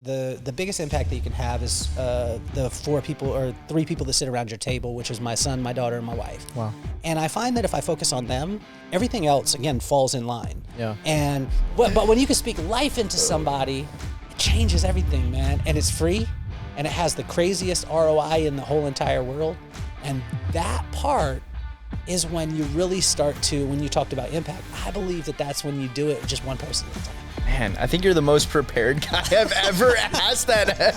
The biggest impact that you can have is the 4 people or 3 people that sit around your table, which is my son, my daughter, and my wife. Wow. And I find that if I focus on them, everything else, again, falls in line. Yeah. But when you can speak life into somebody, it changes everything, man. And it's free, and it has the craziest ROI in the whole entire world. And that part is when you really start to, when you talked about impact, I believe that that's when you do it with just one person at a time. Man, I think you're the most prepared guy I've ever asked that.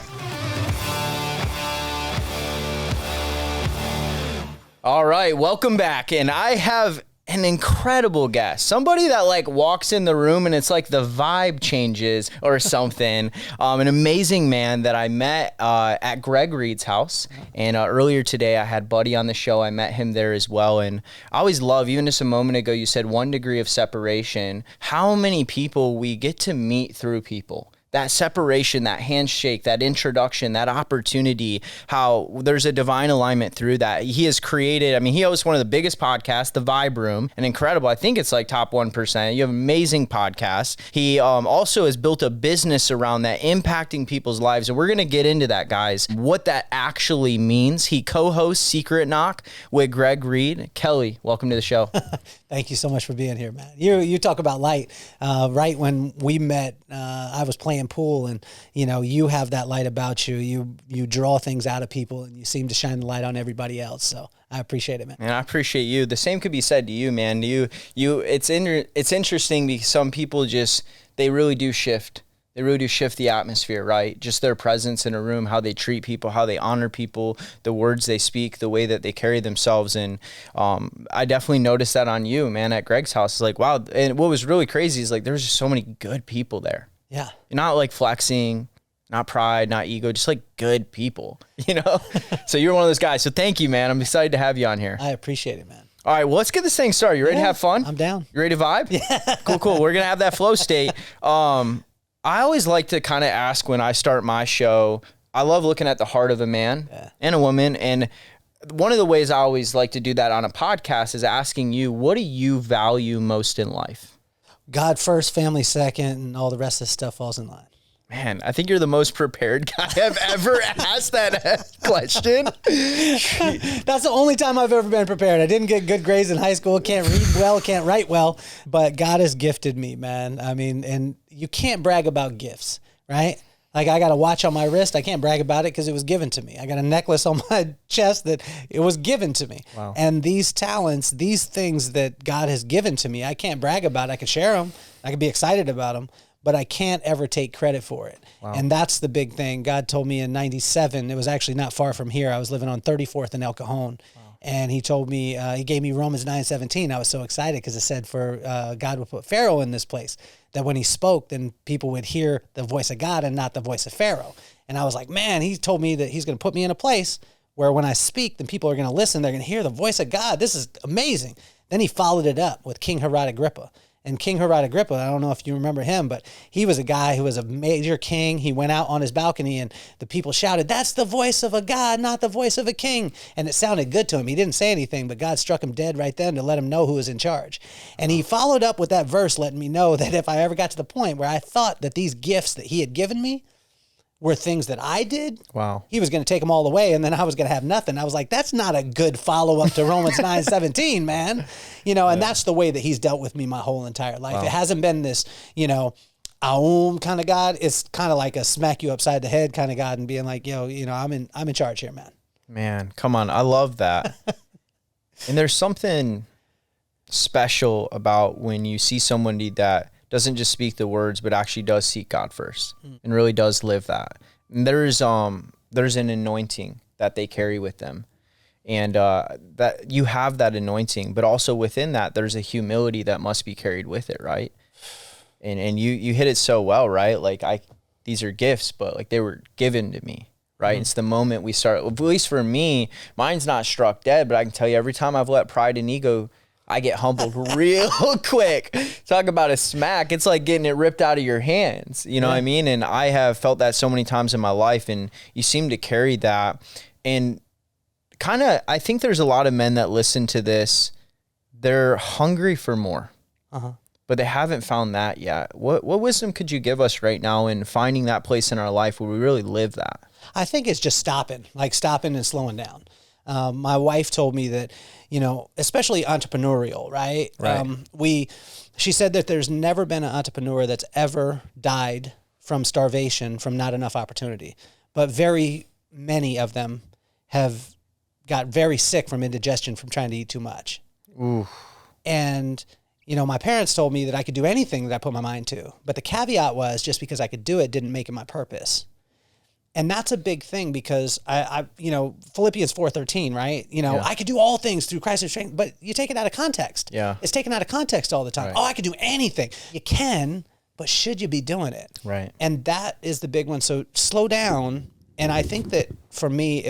All right, welcome back. And I have an incredible guest, somebody that like walks in the room and it's like the vibe changes or something. An amazing man that I met at Greg Reed's house. And earlier today I had Buddy on the show. I met him there as well. And I always love, even just a moment ago, you said 1 degree of separation, how many people we get to meet through people. That separation, that handshake, that introduction, that opportunity, how there's a divine alignment through that. He has created, I mean, he hosts one of the biggest podcasts, The Vibe Room, and incredible. I think it's like top 1%. You have amazing podcasts. He also has built a business around that, impacting people's lives. And we're going to get into that, guys, what that actually means. He co-hosts Secret Knock with Greg Reed. Kelly, welcome to the show. Thank you so much for being here, man. You talk about light. Right when we met, I was playing pool, and you have that light about you. You draw things out of people, and you seem to shine the light on everybody else. So I appreciate it, man. And I appreciate you. The same could be said to you, man. It's interesting because some people they really do shift. They really do shift the atmosphere, right? Just their presence in a room, how they treat people, how they honor people, the words they speak, the way that they carry themselves. And I definitely noticed that on you, man, at Greg's house. It's like, wow. And what was really crazy is like, there's just so many good people there. Yeah. You're not like flexing, not pride, not ego, just like good people, So you're one of those guys. So thank you, man. I'm excited to have you on here. I appreciate it, man. All right, well, let's get this thing started. You ready to have fun? I'm down. You ready to vibe? Yeah. Cool. We're going to have that flow state. I always like to kind of ask when I start my show, I love looking at the heart of a man and a woman. And one of the ways I always like to do that on a podcast is asking you, what do you value most in life? God first, family second, and all the rest of the stuff falls in line. Man, I think you're the most prepared guy I've ever asked that question. That's the only time I've ever been prepared. I didn't get good grades in high school, can't read well, can't write well, but God has gifted me, man. I mean, and you can't brag about gifts, right? Like I got a watch on my wrist. I can't brag about it because it was given to me. I got a necklace on my chest that it was given to me. Wow. And these talents, these things that God has given to me, I can't brag about it. I can share them. I can be excited about them, but I can't ever take credit for it. Wow. And that's the big thing. God told me in 97, it was actually not far from here. I was living on 34th and El Cajon. Wow. And he told me, he gave me Romans 9:17. I was so excited because it said God would put Pharaoh in this place, that when he spoke, then people would hear the voice of God and not the voice of Pharaoh. And I was like, man, he told me that he's going to put me in a place where when I speak, then people are going to listen. They're going to hear the voice of God. This is amazing. Then he followed it up with King Herod Agrippa. And King Herod Agrippa, I don't know if you remember him, but he was a guy who was a major king. He went out on his balcony and the people shouted, "That's the voice of a God, not the voice of a king." And it sounded good to him. He didn't say anything, but God struck him dead right then to let him know who was in charge. And he followed up with that verse, letting me know that if I ever got to the point where I thought that these gifts that he had given me were things that I did, wow, he was going to take them all away, and then I was going to have nothing. I was like, that's not a good follow-up to Romans 9:17, man. And that's the way that he's dealt with me my whole entire life. Wow. It hasn't been this, aum kind of God. It's kind of like a smack you upside the head kind of God and being like, I'm in charge here, man. Man, come on. I love that. And there's something special about when you see somebody that doesn't just speak the words, but actually does seek God first and really does live that. And there's an anointing that they carry with them, and that you have that anointing, but also within that, there's a humility that must be carried with it, right? And you hit it so well, right? Like these are gifts, but like they were given to me, right? Mm-hmm. It's the moment we start, at least for me, mine's not struck dead, but I can tell you every time I've let pride and ego, I get humbled real quick. Talk about a smack. It's like getting it ripped out of your hands. You know what I mean? And I have felt that so many times in my life, and you seem to carry that. And kind of, I think there's a lot of men that listen to this. They're hungry for more. Uh-huh. but they haven't found that yet. What wisdom could you give us right now in finding that place in our life where we really live that? I think it's just stopping and slowing down. My wife told me that, especially entrepreneurial, right? She said that there's never been an entrepreneur that's ever died from starvation, from not enough opportunity, but very many of them have got very sick from indigestion from trying to eat too much. Ooh. And, my parents told me that I could do anything that I put my mind to, but the caveat was just because I could do it didn't make it my purpose. And that's a big thing because I Philippians 4:13, right? I could do all things through Christ who strengthens, but you take it out of context. Yeah. It's taken out of context all the time. Right. Oh, I could do anything. You can, but should you be doing it? Right. And that is the big one. So slow down. And I think that for me,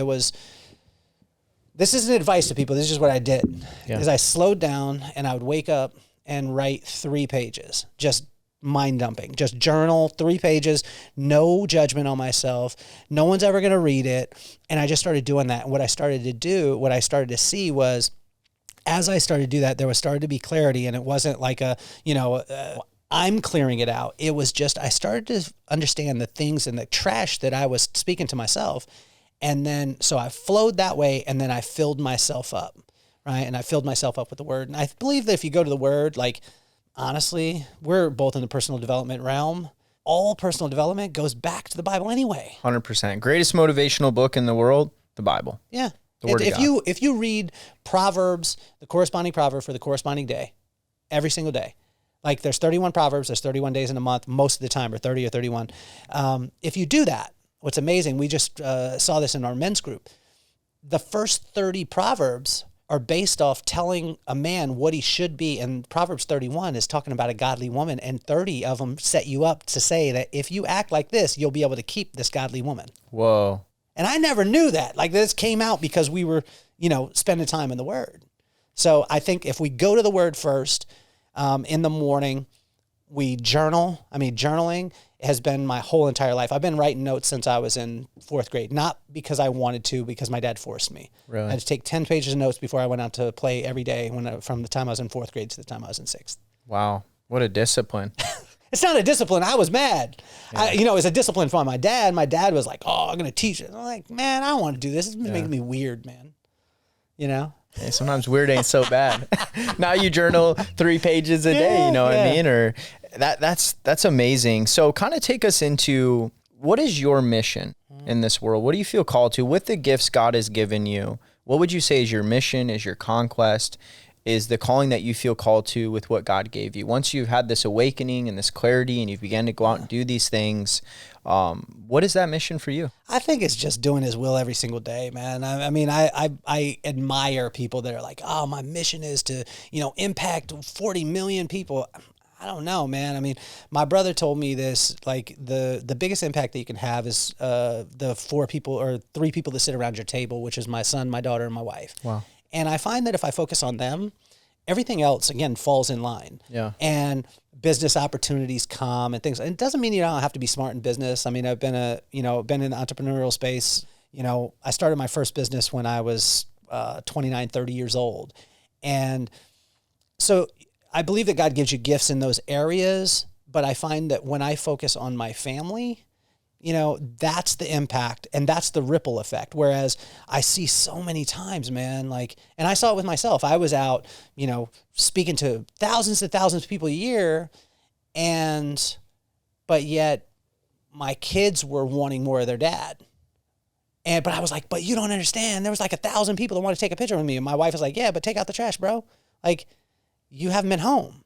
this isn't advice to people. This is just what I did. Is I slowed down and I would wake up and write 3 pages, just mind dumping, just journal 3 pages, no judgment on myself. No one's ever going to read it. And I just started doing that. And what I started to see was, as I started to do that, there started to be clarity, and it wasn't like I'm clearing it out. It was just, I started to understand the things and the trash that I was speaking to myself. And then, so I flowed that way, and then I filled myself up, right? And I filled myself up with the word. And I believe that if you go to the word, honestly, we're both in the personal development realm. All personal development goes back to the Bible anyway. 100%. Greatest motivational book in the world, the Bible. Yeah. The Word of God. If you read Proverbs, the corresponding proverb for the corresponding day, every single day, there's 31 Proverbs, there's 31 days in a month, most of the time, or 30 or 31. If you do that, what's amazing, we just saw this in our men's group. The first 30 Proverbs are based off telling a man what he should be. And Proverbs 31 is talking about a godly woman, and 30 of them set you up to say that if you act like this, you'll be able to keep this godly woman. Whoa. And I never knew that. This came out because we were, spending time in the Word. So I think if we go to the Word first, in the morning, we journal. Journaling has been my whole entire life. I've been writing notes since I was in 4th grade, not because I wanted to, because my dad forced me. Really? I had to take 10 pages of notes before I went out to play every day from the time I was in 4th grade to the time I was in 6th. Wow. What a discipline. It's not a discipline. I was mad. Yeah. It's a discipline for my dad. My dad was like, "Oh, I'm going to teach it." I'm like, "Man, I don't want to do this. It's making me weird, man." Hey, sometimes weird ain't so bad. Now you journal 3 pages a day, what I mean? Or that's amazing. So kind of take us into, what is your mission in this world? What do you feel called to with the gifts God has given you? What would you say is your mission, is your conquest, is the calling that you feel called to with what God gave you? Once you've had this awakening and this clarity and you began to go out and do these things, what is that mission for you? I think it's just doing His will every single day, man. I admire people that are like, "Oh, my mission is to, impact 40 million people." I don't know, man. My brother told me this, the biggest impact that you can have is the 4 people or 3 people that sit around your table, which is my son, my daughter, and my wife. Wow. And I find that if I focus on them, everything else, again, falls in line. Yeah. And business opportunities come and things. And it doesn't mean you don't have to be smart in business. I've been been in the entrepreneurial space. I started my first business when I was 29, 30 years old. And so I believe that God gives you gifts in those areas, but I find that when I focus on my family, that's the impact and that's the ripple effect. Whereas I see so many times, man, and I saw it with myself. I was out, speaking to thousands and thousands of people a year, but yet my kids were wanting more of their dad. But I was like, "But you don't understand. There was 1,000 people that want to take a picture with me." And my wife was like, "Yeah, but take out the trash, bro. You haven't been home."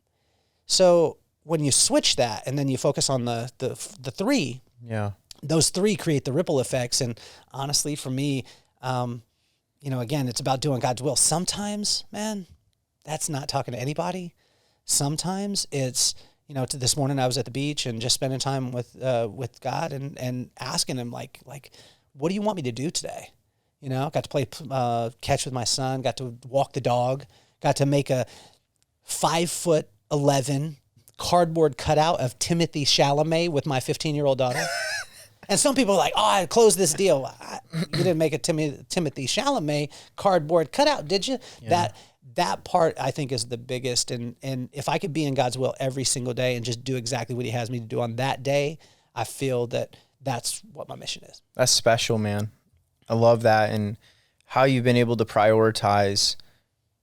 So when you switch that and then you focus on the 3, those 3 create the ripple effects. And honestly, for me, again, it's about doing God's will. Sometimes, man, that's not talking to anybody. Sometimes it's, this morning I was at the beach and just spending time with God and asking Him, what do you want me to do today? Got to play catch with my son, got to walk the dog, got to make a 5'11" cardboard cutout of Timothy Chalamet with my 15-year-old daughter. And some people are like, "Oh, I closed this deal." You didn't make a Timothy Chalamet cardboard cutout, did you? Yeah. that part I think is the biggest. And if I could be in God's will every single day and just do exactly what he has me to do on that day, I feel that that's what my mission is. That's special, man. I love that. And how you've been able to prioritize,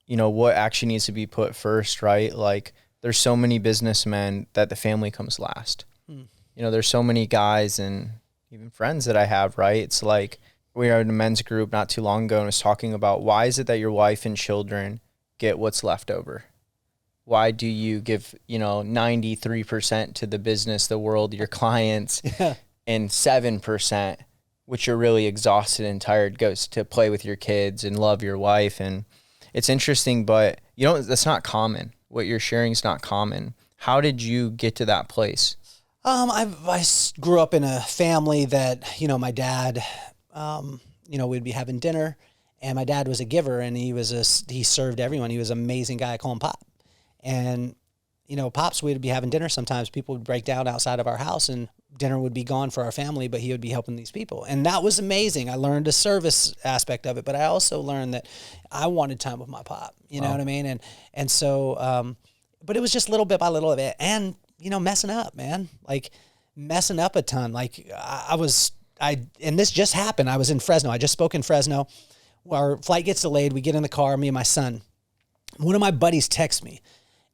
you know, what actually needs to be put first, right? Like there's so many businessmen that the family comes last. You know, there's so many guys and even friends that I have, right? It's like we were in a men's group not too long ago and was talking about why is it that your wife and children get what's left over? Why do you give, 93% to the business, the world, your clients, and 7%, which you're really exhausted and tired, goes to play with your kids and love your wife? And it's interesting, but that's not common. What you're sharing is not common. How did you get to that place? I grew up in a family that, my dad, we'd be having dinner, and my dad was a giver, and he served everyone. He was an amazing guy. I call him Pop. And, Pops, we'd be having dinner. Sometimes people would break down outside of our house and dinner would be gone for our family, but he would be helping these people. And that was amazing. I learned the service aspect of it, but I also learned that I wanted time with my Pop, you know what I mean? And so, but it was just little bit by little bit. And, messing up, man, like messing up a ton. Like and this just happened. I was in Fresno. I just spoke in Fresno. Our flight gets delayed. We get in the car, me and my son. One of my buddies texts me,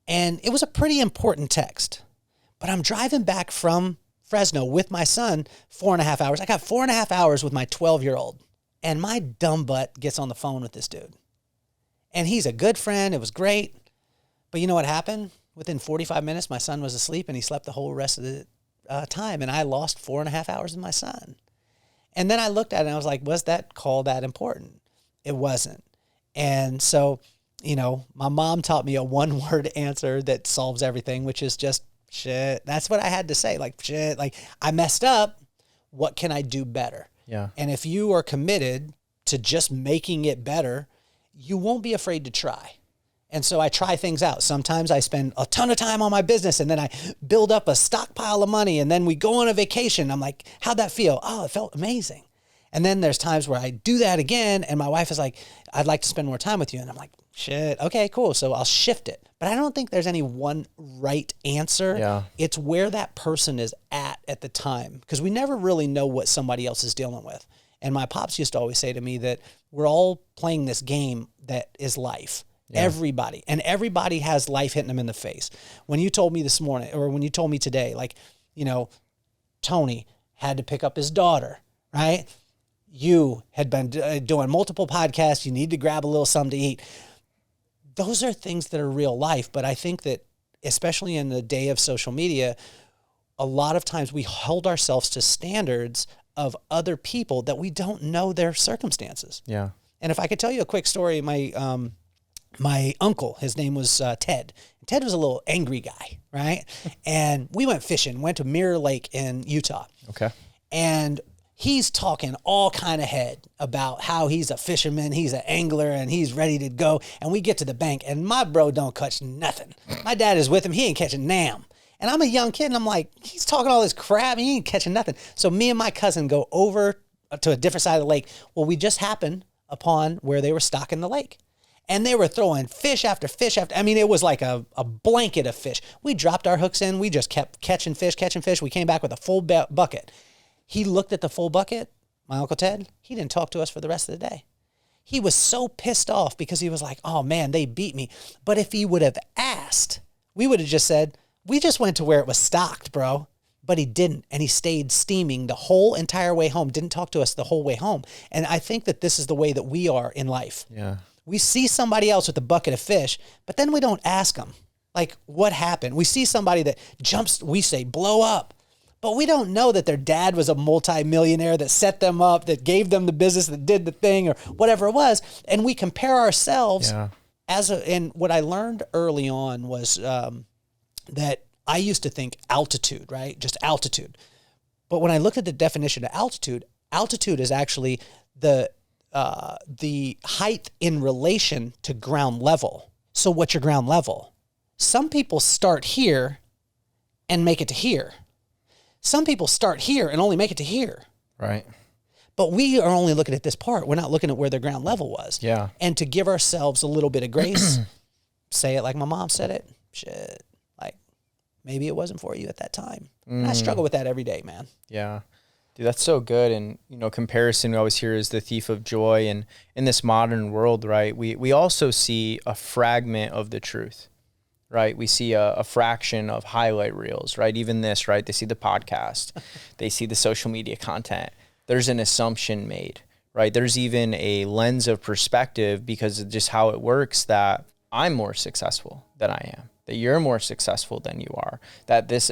and it was a pretty important text, but I'm driving back from Fresno with my son 4.5 hours. I got 4.5 hours with my 12-year-old, and my dumb butt gets on the phone with this dude. And he's a good friend. It was great. But you know what happened? Within 45 minutes, my son was asleep, and he slept the whole rest of the time, and I lost 4.5 hours with my son. And then I looked at it, and I was like, was that call that important? It wasn't. And so, my mom taught me a one-word answer that solves everything, which is just shit. That's what I had to say. Like, shit, like I messed up. What can I do better? Yeah. And if you are committed to just making it better, you won't be afraid to try. And so I try things out. Sometimes I spend a ton of time on my business, and then I build up a stockpile of money, and then we go on a vacation. I'm like, how'd that feel? Oh, it felt amazing. And then there's times where I do that again, and my wife is like, I'd like to spend more time with you. And I'm like, shit, okay, cool. So I'll shift it. But I don't think there's any one right answer. Yeah. It's where that person is at the time, because we never really know what somebody else is dealing with. And my pops used to always say to me that we're all playing this game that is life. Yeah. Everybody has life hitting them in the face. When you told me this morning, or when you told me today, like, Tony had to pick up his daughter, right? You had been doing multiple podcasts. You need to grab a little something to eat. Those are things that are real life. But I think that, especially in the day of social media, a lot of times we hold ourselves to standards of other people that we don't know their circumstances. Yeah. And if I could tell you a quick story, my uncle, his name was Ted. Ted was a little angry guy, right? And we went fishing, went to Mirror Lake in Utah. Okay. And he's talking all kind of head about how he's a fisherman, he's an angler, and he's ready to go. And we get to the bank, and my bro don't catch nothing. My dad is with him. He ain't catching nam. And I'm a young kid, and I'm like, he's talking all this crap, and he ain't catching nothing. So me and my cousin go over to a different side of the lake. Well, we just happened upon where they were stocking the lake. And they were throwing fish after fish after, it was like a blanket of fish. We dropped our hooks in. We just kept catching fish. We came back with a full bucket. He looked at the full bucket, my Uncle Ted. He didn't talk to us for the rest of the day. He was so pissed off because he was like, oh man, they beat me. But if he would have asked, we would have just said, we just went to where it was stocked, bro. But he didn't. And he stayed steaming the whole entire way home. Didn't talk to us the whole way home. And I think that this is the way that we are in life. Yeah. We see somebody else with a bucket of fish, but then we don't ask them, like, what happened? We see somebody that jumps, we say, blow up. But we don't know that their dad was a multimillionaire that set them up, that gave them the business, that did the thing, or whatever it was. And we compare ourselves and what I learned early on was that I used to think altitude, right? Just altitude. But when I looked at the definition of altitude is actually the height in relation to ground level. So what's your ground level? Some people start here and make it to here. Some people start here and only make it to here. Right. But we are only looking at this part. We're not looking at where their ground level was. Yeah. And to give ourselves a little bit of grace, say it like my mom said it. Shit. Like, maybe it wasn't for you at that time. And I struggle with that every day, man. Yeah. Dude, that's so good. And, comparison we always hear is the thief of joy. And in this modern world, right, we also see a fragment of the truth, right? We see a fraction of highlight reels, right? Even this, right? They see the podcast. They see the social media content. There's an assumption made, right? There's even a lens of perspective because of just how it works that I'm more successful than I am, that you're more successful than you are, that this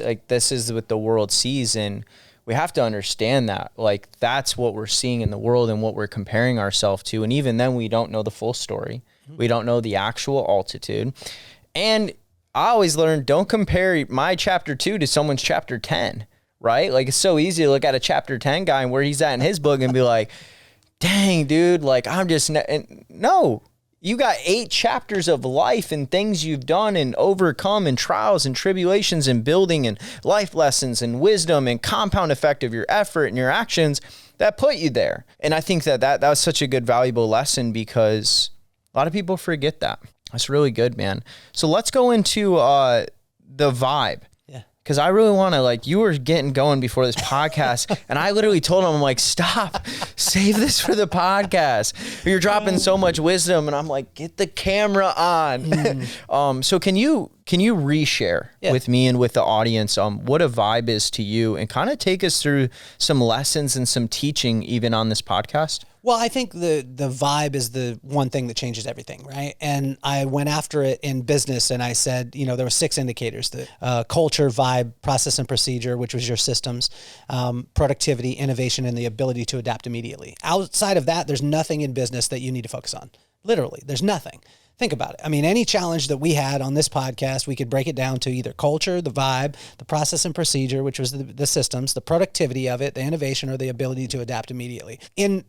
is what the world sees. And we have to understand that, like, that's what we're seeing in the world and what we're comparing ourselves to. And even then we don't know the full story. We don't know the actual altitude. And I always learn, don't compare my chapter 2 to someone's chapter 10. Right? Like, it's so easy to look at a chapter 10 guy and where he's at in his book and be like, dang, dude, like, I'm just, no, you got 8 chapters of life and things you've done and overcome and trials and tribulations and building and life lessons and wisdom and compound effect of your effort and your actions that put you there. And I think that was such a good, valuable lesson because a lot of people forget that. That's really good, man. So let's go into the vibe. Because I really want to, like, you were getting going before this podcast, and I literally told him, I'm like, stop, save this for the podcast. You're dropping so much wisdom, and I'm like, get the camera on. So can you reshare with me and with the audience what a vibe is to you, and kind of take us through some lessons and some teaching even on this podcast? Well, I think the vibe is the one thing that changes everything, right? And I went after it in business and I said, there were 6 indicators: the culture, vibe, process and procedure, which was your systems, productivity, innovation, and the ability to adapt immediately. Outside of that, there's nothing in business that you need to focus on. Literally, there's nothing. Think about it. I mean, any challenge that we had on this podcast, we could break it down to either culture, the vibe, the process and procedure, which was the systems, the productivity of it, the innovation, or the ability to adapt immediately. In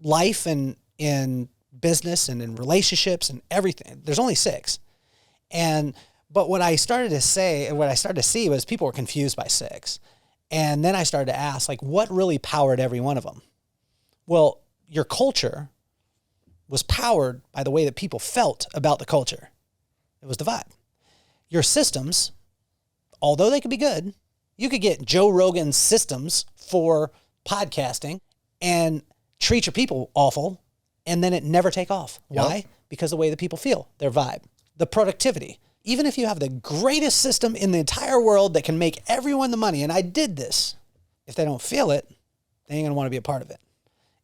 life and in business and in relationships and everything, there's only 6. But what I started to say and what I started to see was people were confused by 6. And then I started to ask, like, what really powered every one of them? Well, your culture was powered by the way that people felt about the culture. It was the vibe. Your systems, although they could be good, you could get Joe Rogan's systems for podcasting and treat your people awful, and then it never take off. Why? Yep. Because the way that people feel, their vibe. The productivity. Even if you have the greatest system in the entire world that can make everyone the money, and I did this, if they don't feel it, they ain't gonna want to be a part of it.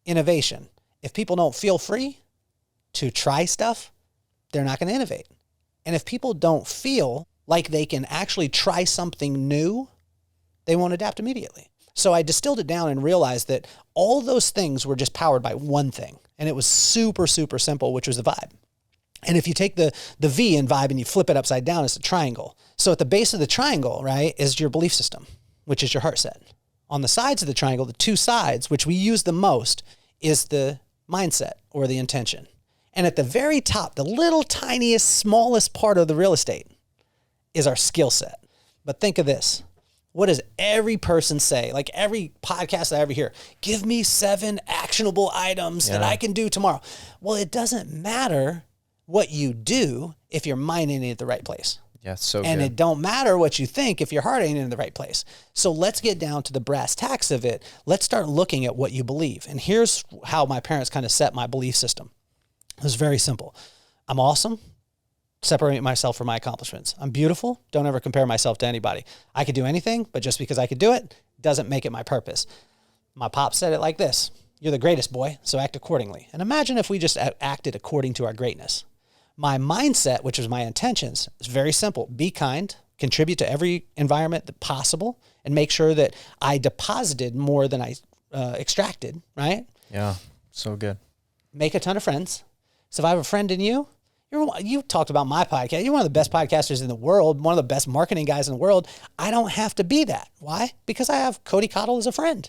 Innovation. If people don't feel free to try stuff, they're not gonna innovate. And if people don't feel like they can actually try something new, they won't adapt immediately. So I distilled it down and realized that all those things were just powered by one thing. And it was super, super simple, which was the vibe. And if you take the V in vibe and you flip it upside down, it's a triangle. So at the base of the triangle, right, is your belief system, which is your heart set. On the sides of the triangle, the 2 sides, which we use the most, is the mindset or the intention. And at the very top, the little tiniest, smallest part of the real estate is our skill set. But think of this. What does every person say? Like every podcast I ever hear, give me 7 actionable items that I can do tomorrow. Well, it doesn't matter what you do if your mind ain't in the right place. Yeah, so and good. It don't matter what you think if your heart ain't in the right place. So let's get down to the brass tacks of it. Let's start looking at what you believe. And here's how my parents kind of set my belief system. It was very simple. I'm awesome. Separate myself from my accomplishments. I'm beautiful. Don't ever compare myself to anybody. I could do anything, but just because I could do it doesn't make it my purpose. My pop said it like this: you're the greatest, boy, so act accordingly. And imagine if we just acted according to our greatness. My mindset, which was my intentions, is very simple. Be kind, contribute to every environment that possible, and make sure that I deposited more than I extracted, right? Yeah, so good. Make a ton of friends. So if I have a friend in you, you talked about my podcast. You're one of the best podcasters in the world, one of the best marketing guys in the world. I don't have to be that. Why? Because I have Cody Cottle as a friend.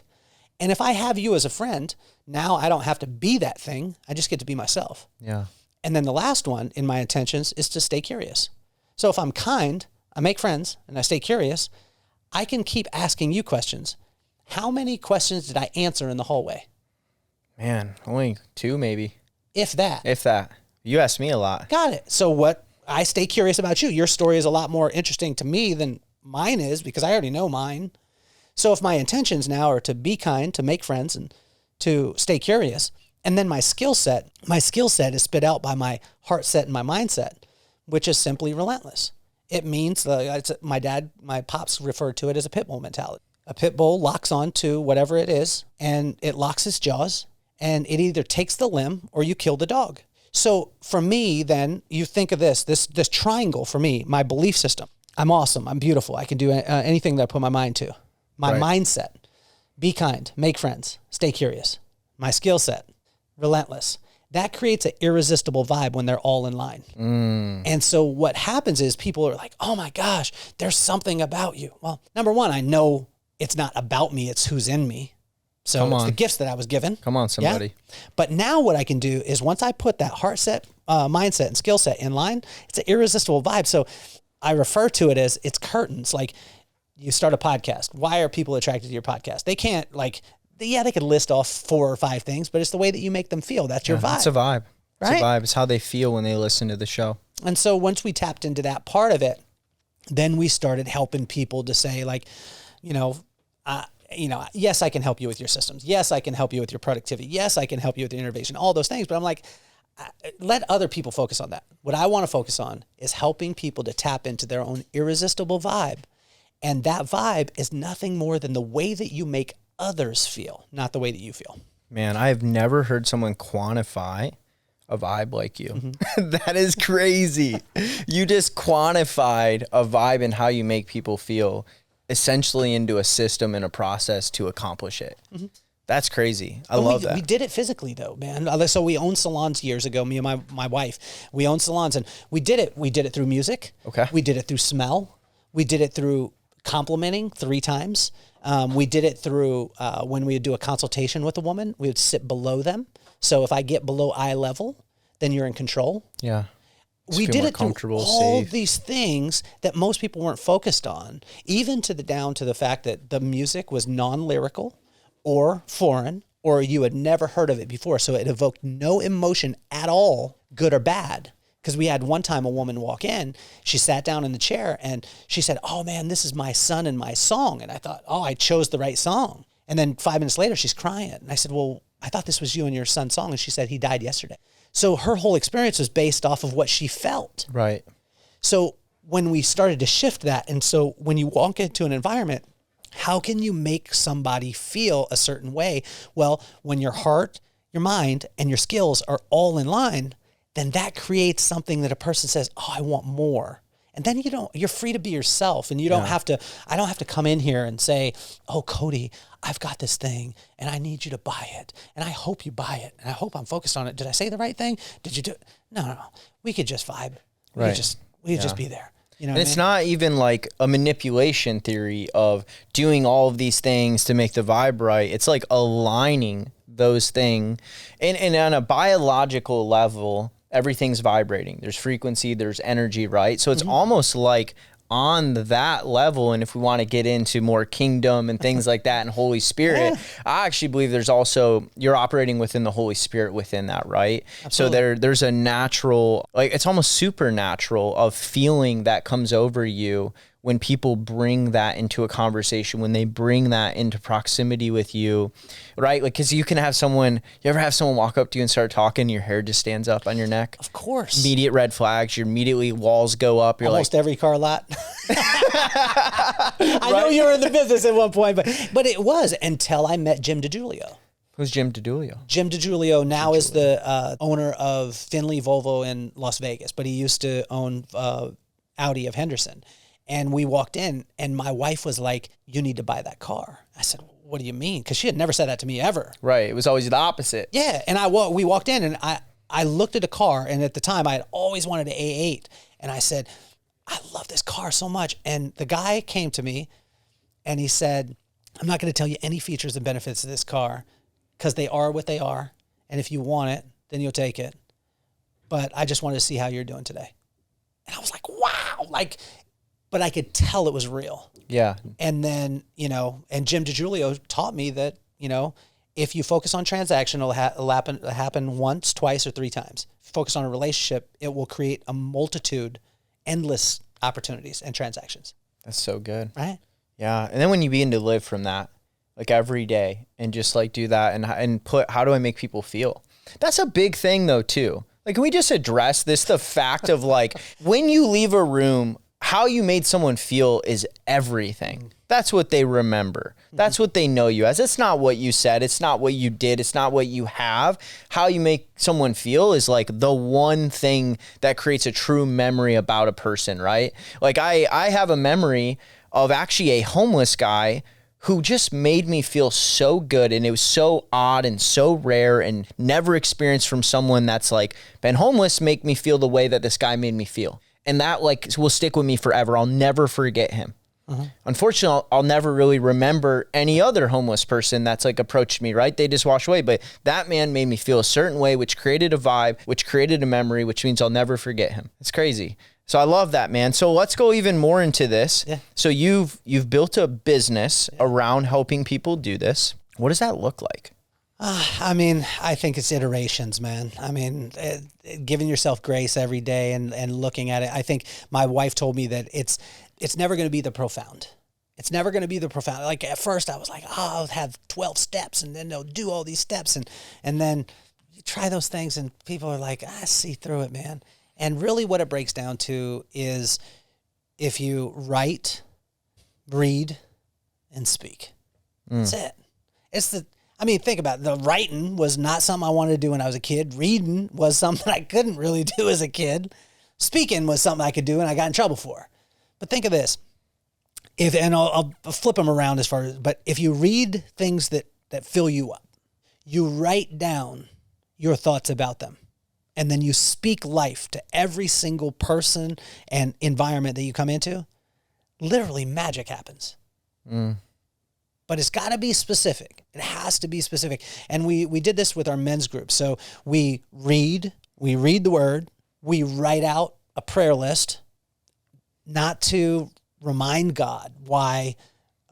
And if I have you as a friend, now I don't have to be that thing. I just get to be myself. Yeah. And then the last one in my intentions is to stay curious. So if I'm kind, I make friends, and I stay curious, I can keep asking you questions. How many questions did I answer in the hallway? Man, only 2 maybe. If that. If that. You asked me a lot. Got it. So what, I stay curious about you. Your story is a lot more interesting to me than mine is because I already know mine. So if my intentions now are to be kind, to make friends, and to stay curious, and then my skill set is spit out by my heart set and my mindset, which is simply relentless. It means, my pops referred to it as a pit bull mentality. A pit bull locks on to whatever it is, and it locks its jaws, and it either takes the limb or you kill the dog. So for me, then, you think of this triangle for me, my belief system. I'm awesome. I'm beautiful. I can do anything that I put my mind to. My mindset, be kind, make friends, stay curious. My skill set, relentless. That creates an irresistible vibe when they're all in line. And so what happens is people are like, oh my gosh, there's something about you. Well, number one, I know it's not about me, it's who's in me. So it's the gifts that I was given. Come on, somebody. Yeah? But now what I can do is once I put that heart set, mindset, and skill set in line, it's an irresistible vibe. So I refer to it as it's curtains. Like you start a podcast. Why are people attracted to your podcast? They can't they could list off 4 or 5 things, but it's the way that you make them feel. That's your vibe. It's a vibe. Right? It's a vibe. It's how they feel when they listen to the show. And so once we tapped into that part of it, then we started helping people to say yes, I can help you with your systems. Yes, I can help you with your productivity. Yes, I can help you with your innovation, all those things. But I'm like, let other people focus on that. What I want to focus on is helping people to tap into their own irresistible vibe. And that vibe is nothing more than the way that you make others feel, not the way that you feel. Man, I've never heard someone quantify a vibe like you. Mm-hmm. That is crazy. You just quantified a vibe and how you make people feel essentially into a system and a process to accomplish it. Mm-hmm. That's crazy. I love that. We did it physically though, man. So we owned salons years ago, me and my wife. We owned salons and we did it through music. Okay. We did it through smell. We did it through complimenting 3 times. We did it through when we would do a consultation with a woman, we would sit below them. So if I get below eye level, then you're in control. Yeah. We did it through all these things that most people weren't focused on, even down to the fact that the music was non-lyrical or foreign, or you had never heard of it before. So it evoked no emotion at all, good or bad. Because we had one time a woman walk in, she sat down in the chair and she said, oh man, this is my son and my song. And I thought, oh, I chose the right song. And then 5 minutes later, she's crying. And I said, well, I thought this was you and your son's song. And she said, he died yesterday. So her whole experience was based off of what she felt. Right. So when we started to shift that, and so when you walk into an environment, how can you make somebody feel a certain way? Well, when your heart, your mind, and your skills are all in line, then that creates something that a person says, oh, I want more. And then you're free to be yourself, and I don't have to come in here and say, oh, Cody, I've got this thing and I need you to buy it. And I hope you buy it. And I hope I'm focused on it. Did I say the right thing? Did you do it? No. We could just vibe. We could just be there. You know, and it's not even like a manipulation theory of doing all of these things to make the vibe right. It's like aligning those things. And on a biological level, everything's vibrating. There's frequency, there's energy, right? So it's almost like on that level. And if we want to get into more kingdom and things like that and Holy Spirit, I actually believe you're operating within the Holy Spirit within that, right? Absolutely. So there's a natural, it's almost supernatural of feeling that comes over you when people bring that into a conversation, when they bring that into proximity with you, right? Like, cause you ever have someone walk up to you and start talking, your hair just stands up on your neck? Of course. Immediate red flags, walls go up. You're almost every car lot. I know you were in the business at one point, but it was until I met Jim DiGiulio. Who's Jim DiGiulio? Jim DiGiulio now is the owner of Finley Volvo in Las Vegas, but he used to own Audi of Henderson. And we walked in and my wife was like, you need to buy that car. I said, what do you mean? Because she had never said that to me ever. Right. It was always the opposite. Yeah. And we walked in and I looked at a car, and at the time I had always wanted an A8. And I said, I love this car so much. And the guy came to me and he said, I'm not going to tell you any features and benefits of this car because they are what they are. And if you want it, then you'll take it. But I just wanted to see how you're doing today. And I was like, wow. But I could tell it was real. Yeah. And then, and Jim DiGiulio taught me that, If you focus on transaction, it'll happen once, twice, or 3 times. If you focus on a relationship, it will create a multitude, endless opportunities and transactions. That's so good. Right? Yeah. And then when you begin to live from that, like every day, and just like do that and put, how do I make people feel? That's a big thing though, too. Like, can we just address this? The fact of like, when you leave a room, how you made someone feel is everything. That's what they remember. That's what they know you as. It's not what you said. It's not what you did. It's not what you have. How you make someone feel is like the one thing that creates a true memory about a person, right? Like I have a memory of actually a homeless guy who just made me feel so good, and it was so odd and so rare and never experienced from someone that's like been homeless, make me feel the way that this guy made me feel. And that like will stick with me forever. I'll never forget him. Unfortunately, I'll never really remember any other homeless person that's like approached me, right? They just wash away. But that man made me feel a certain way, which created a vibe, which created a memory, which means I'll never forget him. It's crazy. So I love that, man. So let's go even more into this. Yeah. So you've built a business around helping people do this. What does that look like? I mean, I think it's iterations, man. I mean, giving yourself grace every day and looking at it. I think my wife told me that it's never going to be the profound. It's never going to be the profound. Like at first I was like, I'll have 12 steps and then they'll do all these steps. And then you try those things and people are like, I see through it, man. And really what it breaks down to is if you write, read, and speak. That's it. Think about it. The writing was not something I wanted to do when I was a kid. Reading was something I couldn't really do as a kid. Speaking was something I could do and I got in trouble for. But think of this. I'll flip them around but if you read things that fill you up, you write down your thoughts about them, and then you speak life to every single person and environment that you come into, literally magic happens. But it's got to be specific. It has to be specific. And we did this with our men's group. So we read the word, we write out a prayer list, not to remind God why,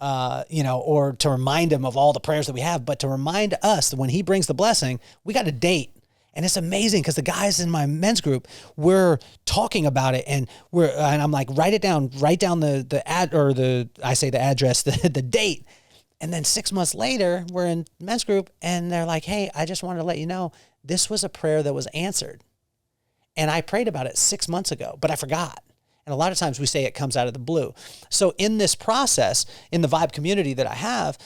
or to remind him of all the prayers that we have, but to remind us that when he brings the blessing, we got a date. And it's amazing because the guys in my men's group, we're talking about it and I'm like, write down the address, the date. And then 6 months later, we're in men's group and they're like, hey, I just wanted to let you know, this was a prayer that was answered. And I prayed about it 6 months ago, but I forgot. And a lot of times we say it comes out of the blue. So in this process, in the Vibe community that I have,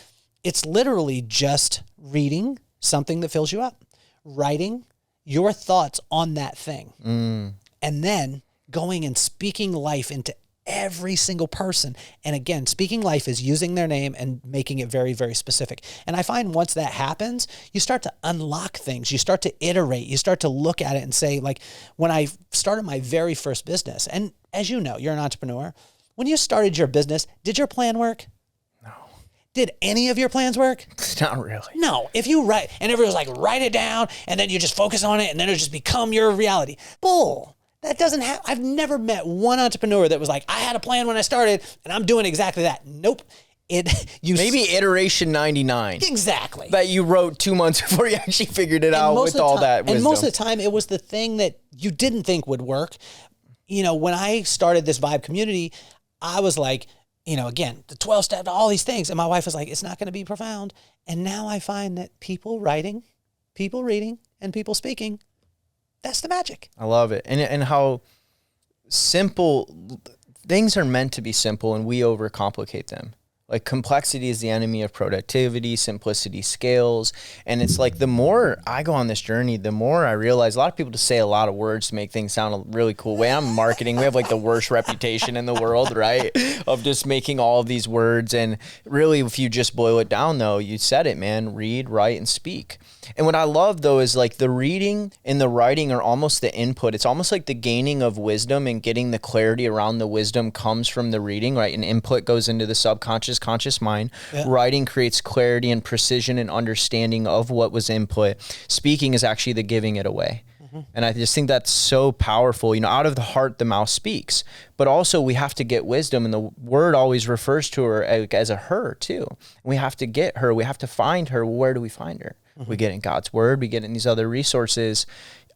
it's literally just reading something that fills you up, writing your thoughts on that thing, and then going and speaking life into every single person. And again, speaking life is using their name and making it very, very specific. And I find once that happens, you start to unlock things. You start to iterate. You start to look at it and say, like, when I started my very first business, and as you know, you're an entrepreneur. When you started your business, did your plan work? No. Did any of your plans work? Not really. No. If you write, and everyone's like, write it down, and then you just focus on it, and then it'll just become your reality. Bull. That doesn't happen. I've never met one entrepreneur that was like, I had a plan when I started and I'm doing exactly that. Nope. Maybe iteration 99. Exactly. That you wrote 2 months before you actually figured it out with all that wisdom. And most of the time it was the thing that you didn't think would work. When I started this Vibe community, I was like, again, the 12 steps, all these things. And my wife was like, it's not going to be profound. And now I find that people writing, people reading, and people speaking, that's the magic. I love it. And how simple things are meant to be simple, and we overcomplicate them. Like, complexity is the enemy of productivity, simplicity scales. And it's like, the more I go on this journey, the more I realize a lot of people just say a lot of words to make things sound a really cool way. I'm marketing. We have like the worst reputation in the world, right? Of just making all of these words. And really, if you just boil it down though, you said it, man, read, write, and speak. And what I love though is like the reading and the writing are almost the input. It's almost like the gaining of wisdom and getting the clarity around the wisdom comes from the reading, right? And input goes into the subconscious, conscious mind. Yeah. Writing creates clarity and precision and understanding of what was input. Speaking is actually the giving it away. And I just think that's so powerful. You know, out of the heart, the mouth speaks. But also we have to get wisdom. And the word always refers to her as a her too. We have to get her. We have to find her. Where do we find her? We get it in God's word. We get it in these other resources.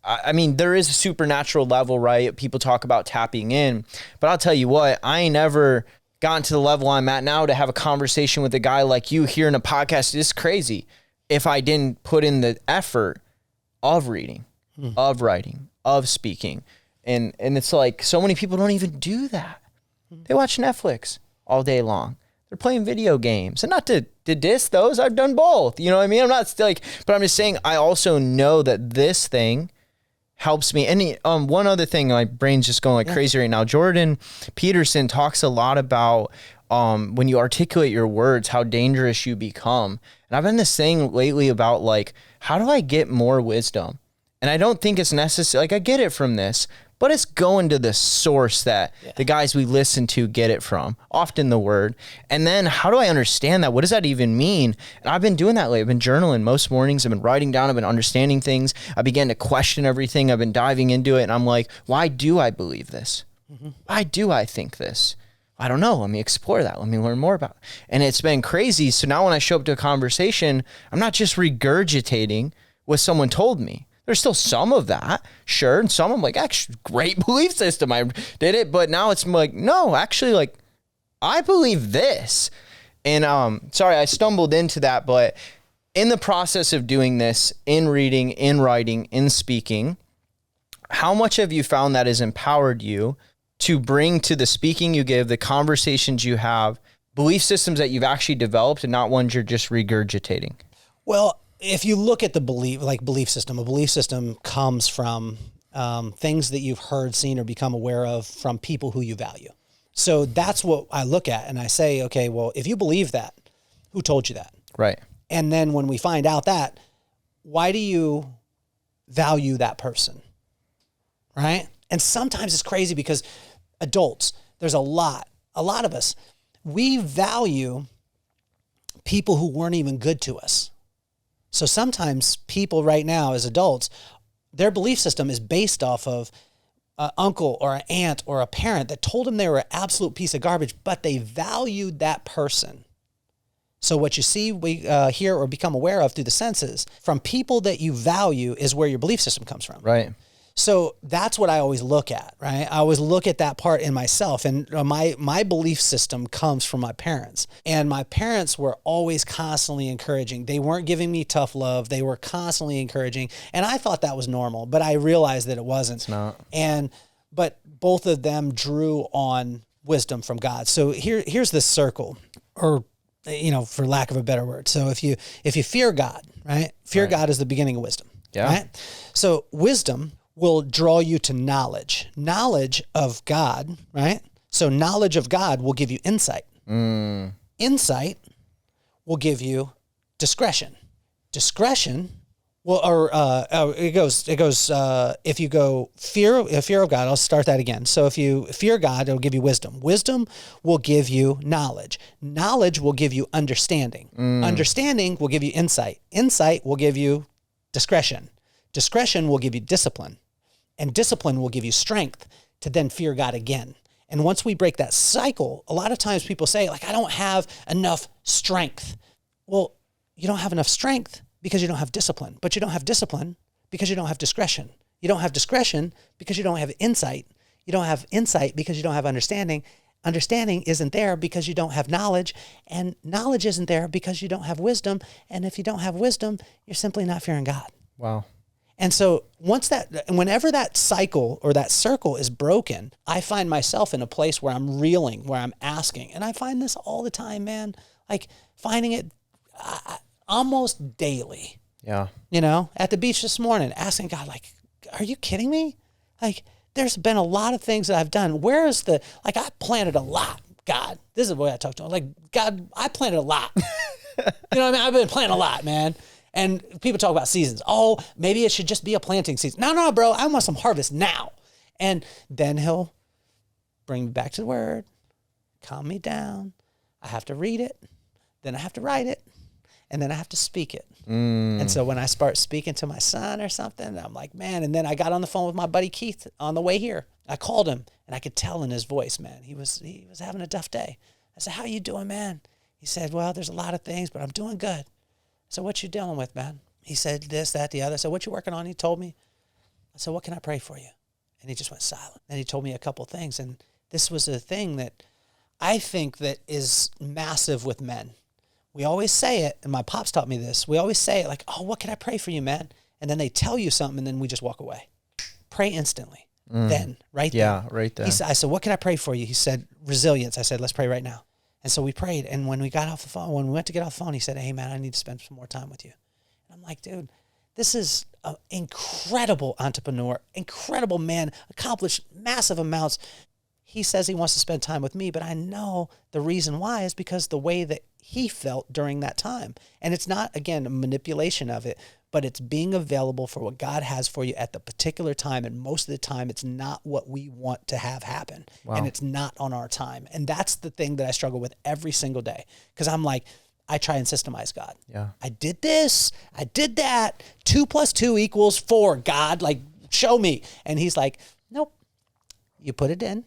I mean, there is a supernatural level, right? People talk about tapping in. But I'll tell you what, I ain't never gotten to the level I'm at now to have a conversation with a guy like you here in a podcast. It's crazy if I didn't put in the effort of reading, of writing, of speaking. And it's like so many people don't even do that. They watch Netflix all day long. They're playing video games. And not to diss those, I've done both. You know what I mean? I'm not still like, but I'm just saying I also know that this thing helps me. And one other thing, my brain's just going like crazy right now. Jordan Peterson talks a lot about when you articulate your words, how dangerous you become. And I've been this thing lately about like, how do I get more wisdom? And I don't think it's necessary. Like I get it from this, but it's going to the source that the guys we listen to get it from, often the word. And then how do I understand that? What does that even mean? And I've been doing that lately. I've been journaling most mornings. I've been writing down. I've been understanding things. I began to question everything. I've been diving into it. And I'm like, why do I believe this? Why do I think this? I don't know. Let me explore that. Let me learn more about it. And it's been crazy. So now when I show up to a conversation, I'm not just regurgitating what someone told me. There's still some of that, sure. And some I'm like, actually, great belief system. I did it. But now it's like, no, actually, like, I believe this. And sorry, I stumbled into that. But in the process of doing this, in reading, in writing, in speaking, how much have you found that has empowered you to bring to the speaking you give, the conversations you have, belief systems that you've actually developed and not ones you're just regurgitating? Well, if you look at the belief system, a belief system comes from things that you've heard, seen, or become aware of from people who you value. So that's what I look at and I say, okay, well, if you believe that, who told you that? Right. And then when we find out that, why do you value that person? Right? And sometimes it's crazy because adults, there's a lot of us, we value people who weren't even good to us. So sometimes people right now as adults, their belief system is based off of an uncle or an aunt or a parent that told them they were an absolute piece of garbage, but they valued that person. So what you see, hear, or become aware of through the senses from people that you value is where your belief system comes from. Right. So that's what I always look at, right? I always look at that part in myself. And my belief system comes from my parents. And my parents were always constantly encouraging. They weren't giving me tough love. They were constantly encouraging. And I thought that was normal, but I realized that it wasn't. It's not. But both of them drew on wisdom from God. So here's this circle, or, for lack of a better word. So if you fear God, right? Fear God is the beginning of wisdom. Yeah. Right? So wisdom will draw you to knowledge of God, right? So knowledge of God will give you insight. Insight will give you discretion. Discretion will, it goes, if you go fear of God, I'll start that again. So if you fear God, it'll give you wisdom. Wisdom will give you knowledge. Knowledge will give you understanding. Understanding will give you insight. Insight will give you discretion. Discretion will give you discipline. And discipline will give you strength to then fear God again. And once we break that cycle, a lot of times people say, like, I don't have enough strength. Well, you don't have enough strength because you don't have discipline. But you don't have discipline because you don't have discretion. You don't have discretion because you don't have insight. You don't have insight because you don't have understanding. Understanding isn't there because you don't have knowledge. And knowledge isn't there because you don't have wisdom. And if you don't have wisdom, you're simply not fearing God. Wow. And so whenever that cycle or that circle is broken, I find myself in a place where I'm reeling, where I'm asking. And I find this all the time, man, like finding it almost daily. Yeah. At the beach this morning, asking God, like, are you kidding me? Like, there's been a lot of things that I've done. I planted a lot, God. This is the way I talk to him. Like, God, I planted a lot. You know what I mean? I've been planting a lot, man. And people talk about seasons. Oh, maybe it should just be a planting season. No, bro, I want some harvest now. And then he'll bring me back to the word, calm me down. I have to read it. Then I have to write it. and then I have to speak it. And so when I start speaking to my son or something, I'm like, man, and then I got on the phone with my buddy Keith on the way here. I called him, and I could tell in his voice, man, he was having a tough day. I said, how you doing, man? He said, well, there's a lot of things, but I'm doing good. So what you dealing with, man? He said this, that, the other. I said, what you working on? He told me. I said, what can I pray for you? And he just went silent. And he told me a couple things. And this was a thing that I think that is massive with men. We always say it, and my pops taught me this. We always say it like, oh, what can I pray for you, man? And then they tell you something, and then we just walk away. Pray instantly. Then, right there. Yeah, right there. I said, what can I pray for you? He said, resilience. I said, let's pray right now. And so we prayed. And when we got off the phone, when we went to get off the phone, he said, hey, man, I need to spend some more time with you. And I'm like, dude, this is an incredible entrepreneur, incredible man, accomplished massive amounts. He says he wants to spend time with me, but I know the reason why is because the way that he felt during that time. And it's not, again, a manipulation of it, but it's being available for what God has for you at the particular time. And most of the time, it's not what we want to have happen. Wow. And it's not on our time. And that's the thing that I struggle with every single day. Because I'm like, I try and systemize God. Yeah. I did this, I did that. 2 + 2 = 4, God, like, show me. And he's like, nope, you put it in,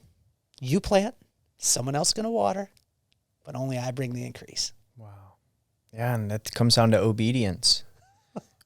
you plant, someone else is going to water, but only I bring the increase. Wow. Yeah, and that comes down to obedience,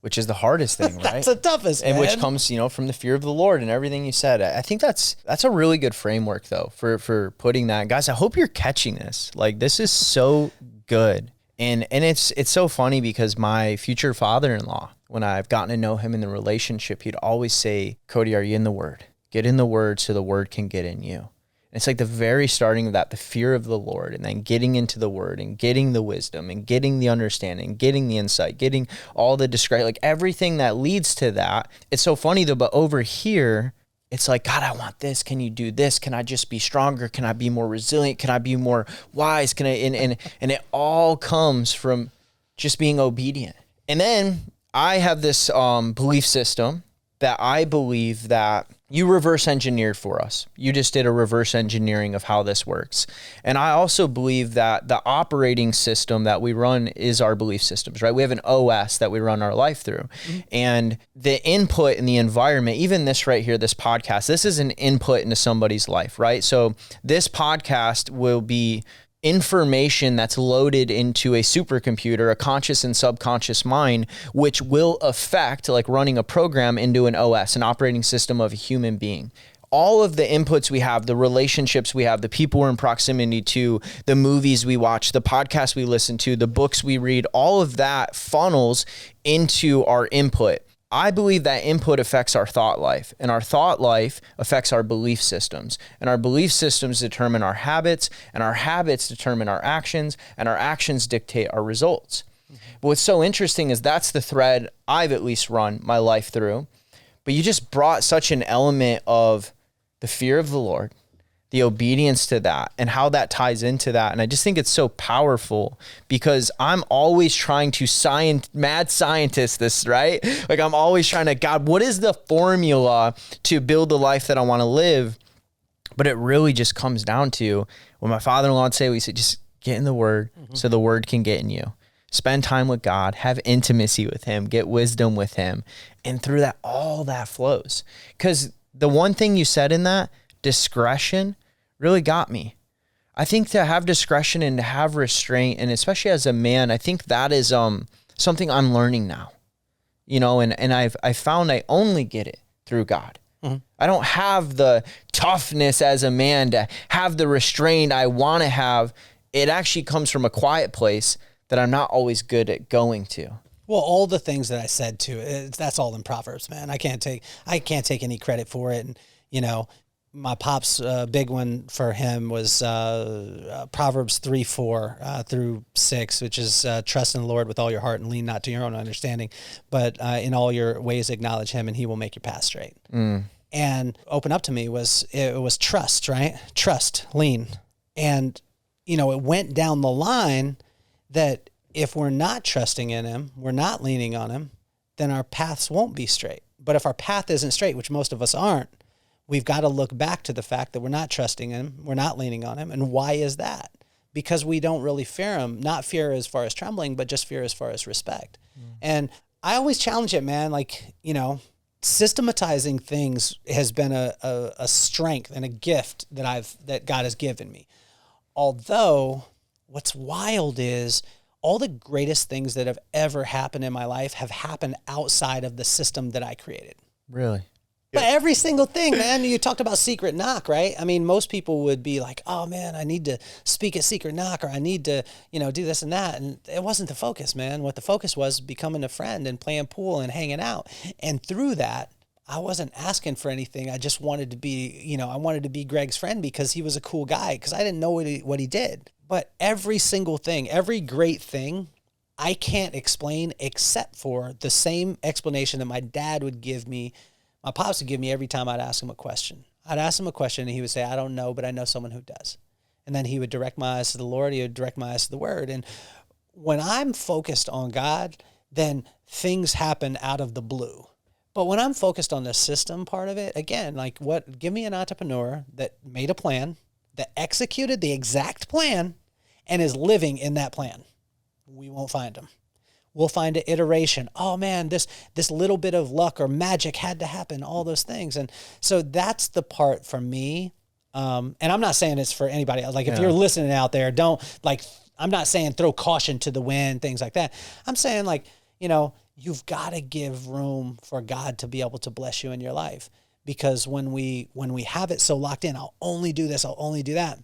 which is the hardest thing, right? That's the toughest, and man. which comes, from the fear of the Lord and everything you said. I think that's a really good framework, though, for putting that. Guys, I hope you're catching this. Like, this is so good. And it's so funny because my future father-in-law, when I've gotten to know him in the relationship, he'd always say, Cody, are you in the Word? Get in the Word so the Word can get in you. And it's like the very starting of that, the fear of the Lord, and then getting into the Word and getting the wisdom and getting the understanding, getting the insight, getting all the discretion, like everything that leads to that. It's so funny though, but over here, it's like, God, I want this. Can you do this? Can I just be stronger? Can I be more resilient? Can I be more wise? Can I, and it all comes from just being obedient. And then I have this belief system that I believe that you reverse engineered for us. You just did a reverse engineering of how this works. And I also believe that the operating system that we run is our belief systems, right? We have an OS that we run our life through. Mm-hmm. And the input in the environment, even this right here, this podcast, this is an input into somebody's life, right? So this podcast will be information that's loaded into a supercomputer, a conscious and subconscious mind, which will affect, like running a program into an OS, an operating system of a human being. All of the inputs we have, the relationships we have, the people we're in proximity to, the movies we watch, the podcasts we listen to, the books we read, all of that funnels into our input. I believe that input affects our thought life, and our thought life affects our belief systems, and our belief systems determine our habits, and our habits determine our actions, and our actions dictate our results. Mm-hmm. But what's so interesting is that's the thread I've at least run my life through. But you just brought such an element of the fear of the Lord, the obedience to that, and how that ties into that. And I just think it's so powerful because I'm always trying to mad scientist this, right? Like I'm always trying to, God, what is the formula to build the life that I want to live? But it really just comes down to when my father-in-law would say, we said, just get in the Word so the Word can get in you. Spend time with God, have intimacy with Him, get wisdom with Him. And through that, all that flows. Because the one thing you said in that, discretion, really got me. I think to have discretion and to have restraint, and especially as a man, I think that is something I'm learning now. And I've found I only get it through God. Mm-hmm. I don't have the toughness as a man to have the restraint I want to have. It actually comes from a quiet place that I'm not always good at going to. Well, all the things that I said too, that's all in Proverbs, man. I can't take any credit for it. And, my pop's big one for him was Proverbs 3:4 through 6, which is trust in the Lord with all your heart and lean not to your own understanding, but in all your ways acknowledge Him and He will make your path straight. And open up to me was trust, right? Trust, lean. And, it went down the line that if we're not trusting in Him, we're not leaning on Him, then our paths won't be straight. But if our path isn't straight, which most of us aren't, we've got to look back to the fact that we're not trusting Him, we're not leaning on Him. And why is that? because we don't really fear him, not fear as far as trembling, but just fear as far as respect. And I always challenge it, man. Like, systematizing things has been a strength and a gift that God has given me. Although what's wild is all the greatest things that have ever happened in my life have happened outside of the system that I created. Really? But every single thing, man, you talked about secret knock, right? I mean, most people would be like, oh man, I need to speak at secret knock, or I need to, do this and that. And it wasn't the focus, man. What the focus was becoming a friend and playing pool and hanging out. And through that, I wasn't asking for anything. I just wanted to be, I wanted to be Greg's friend because he was a cool guy, because I didn't know what he did. But every single thing, every great thing, I can't explain except for the same explanation that my dad would give me, my pops would give me every time I'd ask him a question. I'd ask him a question and he would say, I don't know, but I know someone who does. And then he would direct my eyes to the Lord. He would direct my eyes to the Word. And when I'm focused on God, then things happen out of the blue. But when I'm focused on the system part of it, again, give me an entrepreneur that made a plan, that executed the exact plan, and is living in that plan. We won't find them. We'll find an iteration. Oh man, this little bit of luck or magic had to happen, all those things. And so that's the part for me. And I'm not saying it's for anybody else. If you're listening out there, I'm not saying throw caution to the wind, things like that. I'm saying you've got to give room for God to be able to bless you in your life. Because when we have it so locked in, I'll only do this, I'll only do that.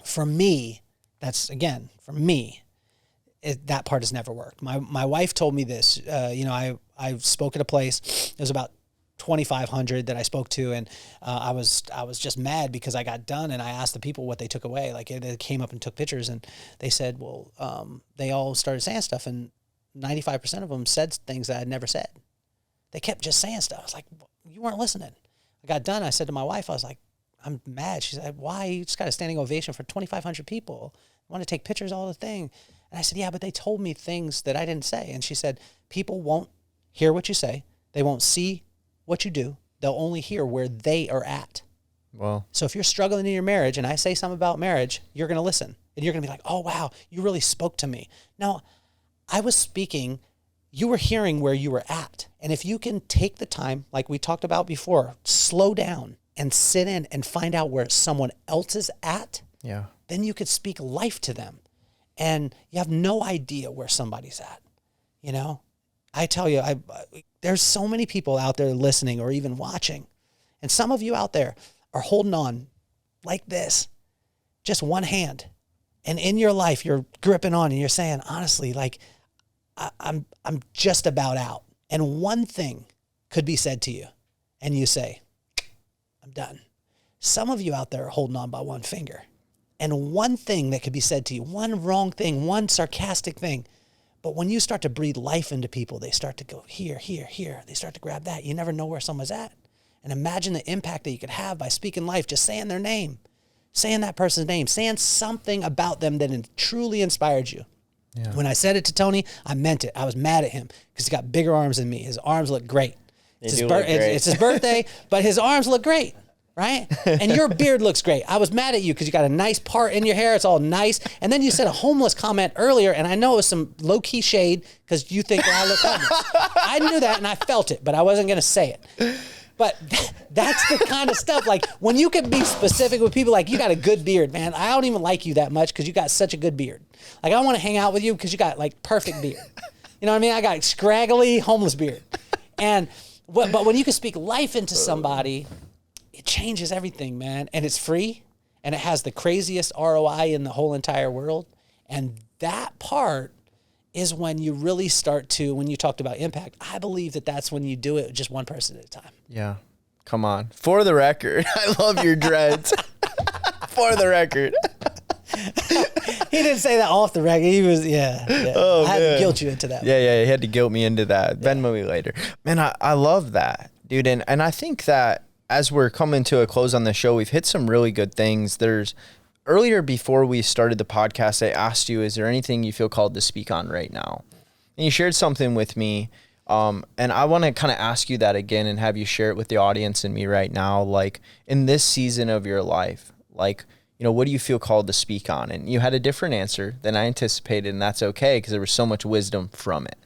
For me, that part has never worked. My wife told me this. I spoke at a place. It was about 2,500 that I spoke to, and I was just mad because I got done, and I asked the people what they took away. They came up and took pictures, and they said, they all started saying stuff, and 95% of them said things that I'd never said. They kept just saying stuff. I was like, you weren't listening. I got done. I said to my wife, I was like, I'm mad. She said, why? You just got a standing ovation for 2,500 people. I want to take pictures, all the thing. And I said, yeah, but they told me things that I didn't say. And she said, people won't hear what you say. They won't see what you do. They'll only hear where they are at. Wow. So if you're struggling in your marriage and I say something about marriage, you're going to listen. And you're going to be like, oh, wow, you really spoke to me. No, I was speaking. You were hearing where you were at. And if you can take the time, like we talked about before, slow down and sit in and find out where someone else is at, then you could speak life to them. And you have no idea where somebody's at. I tell you, there's so many people out there listening or even watching. And some of you out there are holding on like this, just one hand. And in your life, you're gripping on and you're saying, honestly, I'm just about out. And one thing could be said to you. And you say, I'm done. Some of you out there are holding on by one finger. And one thing that could be said to you, one wrong thing, one sarcastic thing. But when you start to breathe life into people, they start to go here, here, here. They start to grab that. You never know where someone's at. And imagine the impact that you could have by speaking life, just saying their name, saying that person's name, saying something about them that truly inspired you. Yeah. When I said it to Tony, I meant it. I was mad at him because he's got bigger arms than me. His arms look great. It's his birthday, but his arms look great. Right? And your beard looks great. I was mad at you because you got a nice part in your hair. It's all nice. And then you said a homeless comment earlier, and I know it was some low-key shade because you think I look homeless. I knew that, and I felt it, but I wasn't going to say it. But that's the kind of stuff, when you can be specific with people, you got a good beard, man. I don't even like you that much because you got such a good beard. I don't want to hang out with you because you got, perfect beard. You know what I mean? I got scraggly homeless beard. But when you can speak life into somebody, it changes everything, man. And it's free, and it has the craziest ROI in the whole entire world. And that part is when you really start to, when you talked about impact, I believe that that's when you do it just one person at a time. Yeah. Come on. For the record, I love your dreads. For the record. He didn't say that off the record. He was, Oh, I had to guilt you into that. Yeah. He had to guilt me into that. Venmo me later. Man, I love that, dude. And I think that as we're coming to a close on the show, we've hit some really good things. Earlier before we started the podcast, I asked you, is there anything you feel called to speak on right now? And you shared something with me. And I want to kind of ask you that again and have you share it with the audience and me right now. In this season of your life, what do you feel called to speak on? And you had a different answer than I anticipated, and that's okay because there was so much wisdom from it.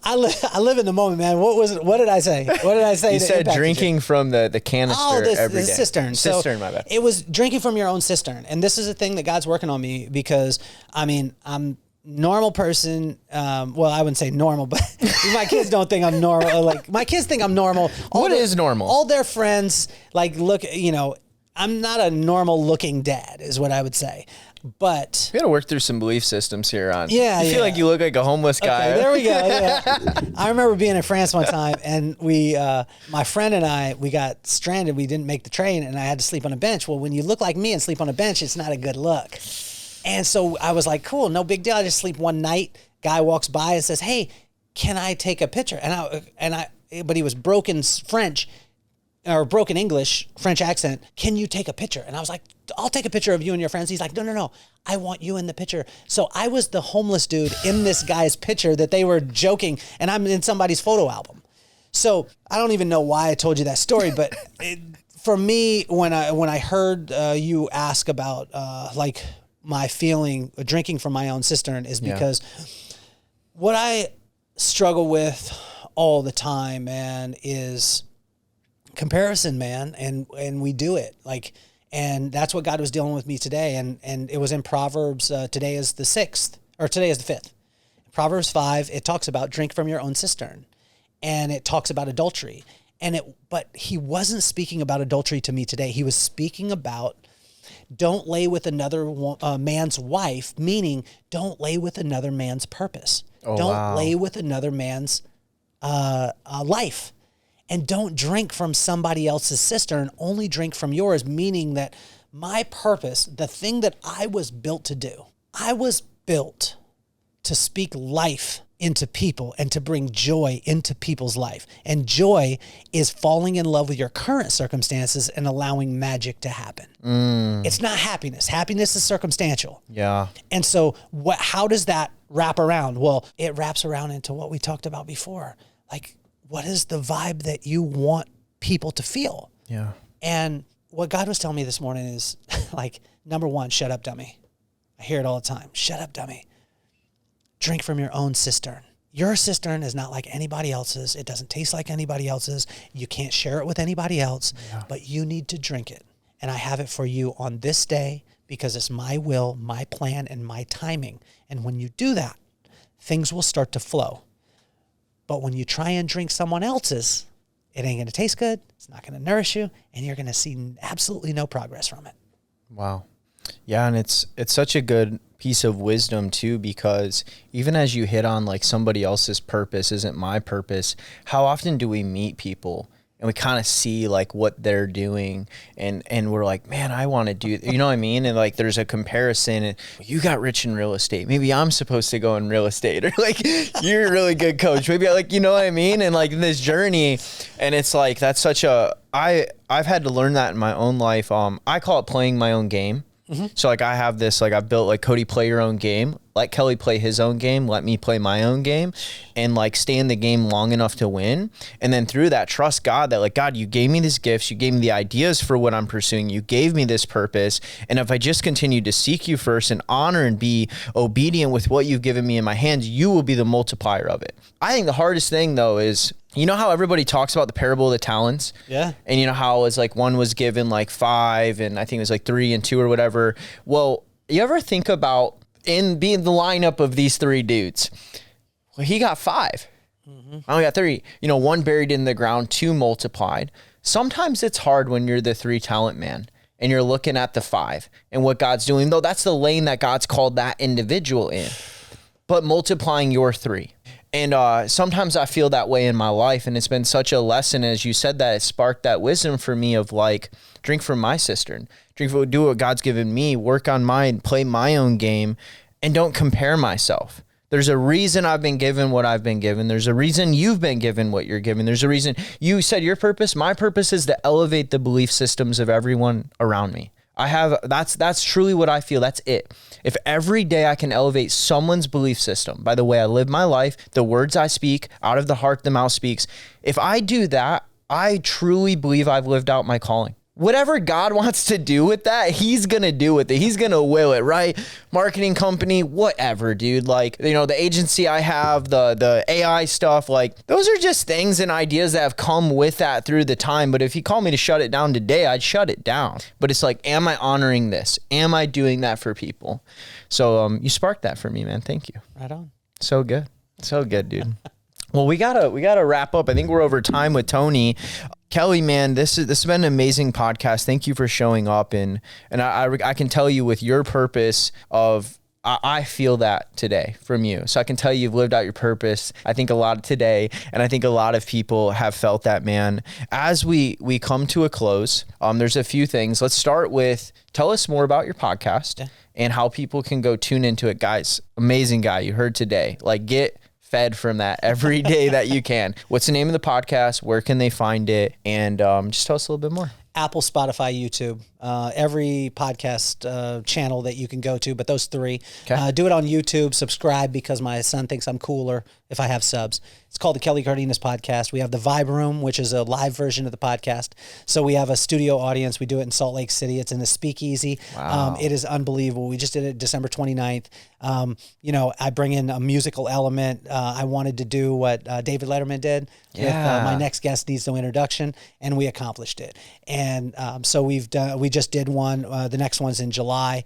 I live in the moment, man. What was it? What did I say? What did I say? You said drinking from the canister every day. The cistern. Cistern, my bad. It was drinking from your own cistern. And this is a thing that God's working on me because, I'm normal person. Well, I wouldn't say normal, but my kids don't think I'm normal. Like, my kids think I'm normal. What is normal? All their friends, look, I'm not a normal looking dad is what I would say. But we got to work through some belief systems here on. Yeah, I feel like you look like a homeless guy. Okay, there we go. Yeah. I remember being in France one time, and my friend and I, we got stranded. We didn't make the train, and I had to sleep on a bench. Well, when you look like me and sleep on a bench, it's not a good look. And so I was like, cool, no big deal. I just sleep one night. Guy walks by and says, "Hey, can I take a picture?" But he was broken French. Or broken English, French accent, "Can you take a picture?" And I was like, "I'll take a picture of you and your friends." He's like, No, I want you in the picture. So I was the homeless dude in this guy's picture that they were joking, and I'm in somebody's photo album. So I don't even know why I told you that story, but for me, when I heard you ask about my feeling, drinking from my own cistern is because what I struggle with all the time, man, is comparison, man, and we do it and that's what God was dealing with me today, and it was in Proverbs. Today is the 5th. Proverbs 5. It talks about drink from your own cistern, and it talks about adultery, but he wasn't speaking about adultery to me today. He was speaking about don't lay with another man's wife, meaning don't lay with another man's purpose. Don't lay with another man's life. And don't drink from somebody else's cistern, only drink from yours, meaning that my purpose, the thing that I was built to do, I was built to speak life into people and to bring joy into people's life. And joy is falling in love with your current circumstances and allowing magic to happen. It's not happiness. Happiness is circumstantial. Yeah. And so how does that wrap around? Well, it wraps around into what we talked about before. What is the vibe that you want people to feel? Yeah. And what God was telling me this morning is number one, shut up, dummy. I hear it all the time. Shut up, dummy. Drink from your own cistern. Your cistern is not like anybody else's. It doesn't taste like anybody else's. You can't share it with anybody else, but you need to drink it. And I have it for you on this day because it's my will, my plan, and my timing. And when you do that, things will start to flow. But when you try and drink someone else's, it ain't going to taste good. It's not going to nourish you, and you're going to see absolutely no progress from it. Wow. Yeah, and it's such a good piece of wisdom too, because even as you hit on somebody else's purpose isn't my purpose, how often do we meet people and we kind of see what they're doing and we're like, man, I want to do, you know what I mean? And there's a comparison and you got rich in real estate. Maybe I'm supposed to go in real estate, or you're a really good coach. Maybe you know what I mean? And this journey, and it's that's such I've had to learn that in my own life. I call it playing my own game. Mm-hmm. So I have this, I've built Cody, play your own game. Let Kelly play his own game. Let me play my own game, and stay in the game long enough to win. And then through that, trust God that God, you gave me these gifts. You gave me the ideas for what I'm pursuing. You gave me this purpose. And if I just continue to seek you first and honor and be obedient with what you've given me in my hands, you will be the multiplier of it. I think the hardest thing though is, you know how everybody talks about the parable of the talents? Yeah. And you know how it was one was given 5 and I think it was 3 and 2 or whatever. Well, you ever think about in being the lineup of these 3 dudes? Well, he got 5. Mm-hmm. I only got 3. 1 buried in the ground, 2 multiplied. Sometimes it's hard when you're the 3 talent man and you're looking at the 5 and what God's doing, though that's the lane that God's called that individual in, but multiplying your 3. And sometimes I feel that way in my life. And it's been such a lesson, as you said, that it sparked that wisdom for me of drink from my cistern, do what God's given me, work on mine, play my own game, and don't compare myself. There's a reason I've been given what I've been given. There's a reason you've been given what you're given. There's a reason you said your purpose. My purpose is to elevate the belief systems of everyone around me. That's truly what I feel. That's it. If every day I can elevate someone's belief system by the way I live my life, the words I speak, out of the heart, the mouth speaks. If I do that, I truly believe I've lived out my calling. whatever God wants to do with that, he's going to do with it. He's going to will it, right? Marketing company, whatever, dude. Like, you know, the agency I have, the AI stuff, like those are just things and ideas that have come with that through the time. But if he called me to shut it down today, I'd shut it down. But it's like, am I honoring this? Am I doing that for people? So you sparked that for me, man. Thank you. Right on. So good. So good, dude. Well, we gotta wrap up. I think we're over time with Tony. Kelly, man, this has been an amazing podcast. Thank you for showing up, and I can tell you with your purpose of I feel that today from you. So I can tell you've lived out your purpose. I think a lot today, and I think a lot of people have felt that, man. As we come to a close, there's a few things. Let's start with tell us more about your podcast and how people can go tune into it, guys. Amazing guy you heard today. Like get fed from that every day that you can. What's the name of the podcast? Where can they find it? And just tell us a little bit more. Apple, Spotify, YouTube, every podcast channel that you can go to, but those three. Okay. Do it on YouTube, subscribe because my son thinks I'm cooler if I have subs. It's called the Kelly Cardenas Podcast. We have the Vibe Room, which is a live version of the podcast. So we have a studio audience. We do it in Salt Lake City. It's in a speakeasy. Wow. It is unbelievable. We just did it December 29th. You know, I bring in a musical element. I wanted to do what David Letterman did with My Next Guest Needs No Introduction, and we accomplished it. And so we just did one. The next one's in July.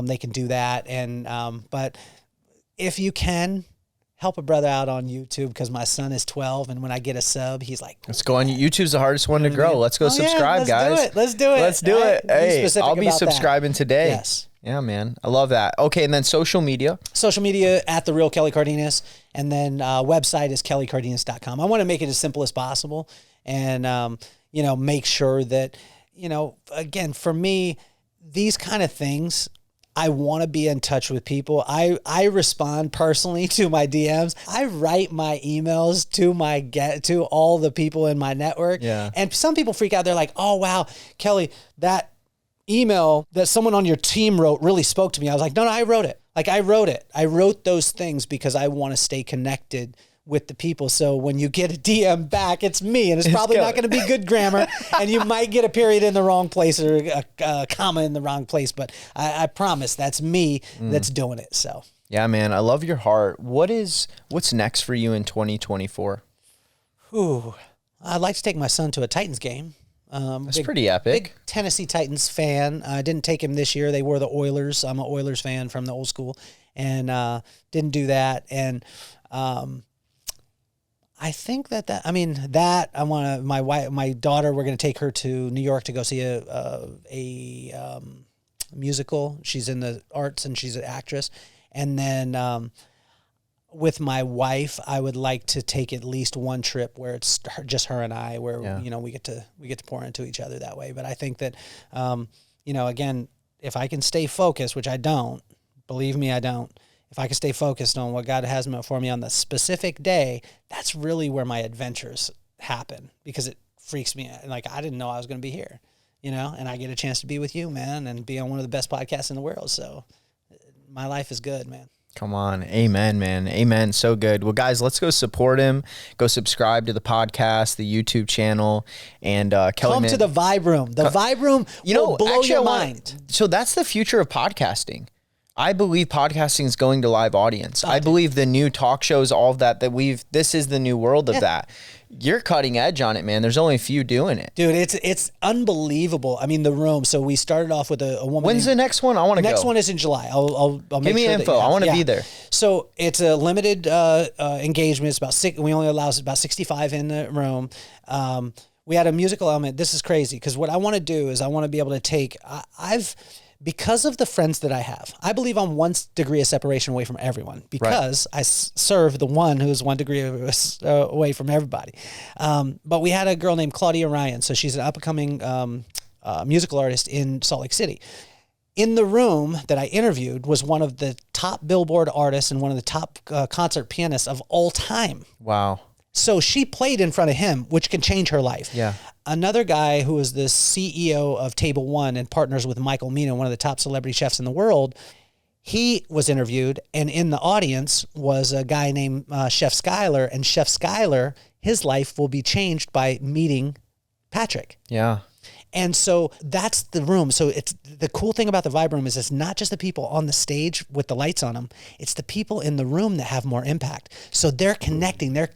They can do that. And but if you can, help a brother out on YouTube because my son is 12, and when I get a sub, he's like, let's go on. YouTube's the hardest one to grow. Let's go subscribe, guys. Let's do it. Let's do it. Hey, I'll be subscribing today. Yes. Yeah, man. I love that. Okay, and then social media. Social media at The Real Kelly Cardenas, and then website is kellycardenas.com. I want to make it as simple as possible and, you know, make sure that, you know, again, for me, these kind of things, I want to be in touch with people. I respond personally to my DMs. I write my emails to all the people in my network. Yeah. And some people freak out. They're like, "Oh wow, Kelly, that email that someone on your team wrote really spoke to me." I was like, "No, I wrote it. Like I wrote it. I wrote those things because I want to stay connected with the people. So when you get a DM back, it's me, and it's probably not going to be good grammar, and you might get a period in the wrong place or a comma in the wrong place. But I promise that's me that's doing it. So yeah, man, I love your heart. What's next for you in 2024? Ooh, I'd like to take my son to a Titans game. That's pretty epic. Big Tennessee Titans fan. I didn't take him this year. They were the Oilers. I'm an Oilers fan from the old school, and didn't do that. And I think that I want to, my daughter, we're going to take her to New York to go see a musical. She's in the arts and she's an actress. And then, with my wife, I would like to take at least one trip where it's just her and I, where, you know, we get to pour into each other that way. But I think that, you know, again, if I can stay focused, which I don't, believe me, I don't. If I can stay focused on what God has for me on the specific day, that's really where my adventures happen because it freaks me out. Like, I didn't know I was going to be here, you know, and I get a chance to be with you, man, and be on one of the best podcasts in the world. So my life is good, man. Come on. Amen, man. Amen. So good. Well, guys, let's go support him. Go subscribe to the podcast, the YouTube channel, and Kelly. Come to the Vibe Room. The Vibe Room will blow your mind. So that's the future of podcasting. I believe podcasting is going to live audience. I believe the new talk shows, all of that this is the new world of that. You're cutting edge on it, man. There's only a few doing it. Dude, it's unbelievable. I mean, the room. So we started off with a woman. When's the next one? I want to go. Next one is in July. I'll give me info. I want to be there. So it's a limited engagement. It's about we only allow about 65 in the room. We had a musical element. This is crazy because what I want to do is I want to be able to take. Because of the friends that I have, I believe I'm 1 degree of separation away from everyone because I serve the one who's 1 degree away from everybody. But we had a girl named Claudia Ryan. So she's an up-and-coming musical artist in Salt Lake City. In the room that I interviewed was one of the top Billboard artists and one of the top concert pianists of all time. Wow. So she played in front of him, which can change her life. Yeah. Another guy who is the CEO of Table One and partners with Michael Mina, one of the top celebrity chefs in the world, he was interviewed, and in the audience was a guy named Chef Schuyler, and Chef Schuyler, his life will be changed by meeting Patrick. Yeah. And so that's the room. So it's the cool thing about the vibe room is it's not just the people on the stage with the lights on them. It's the people in the room that have more impact. So they're connecting, they're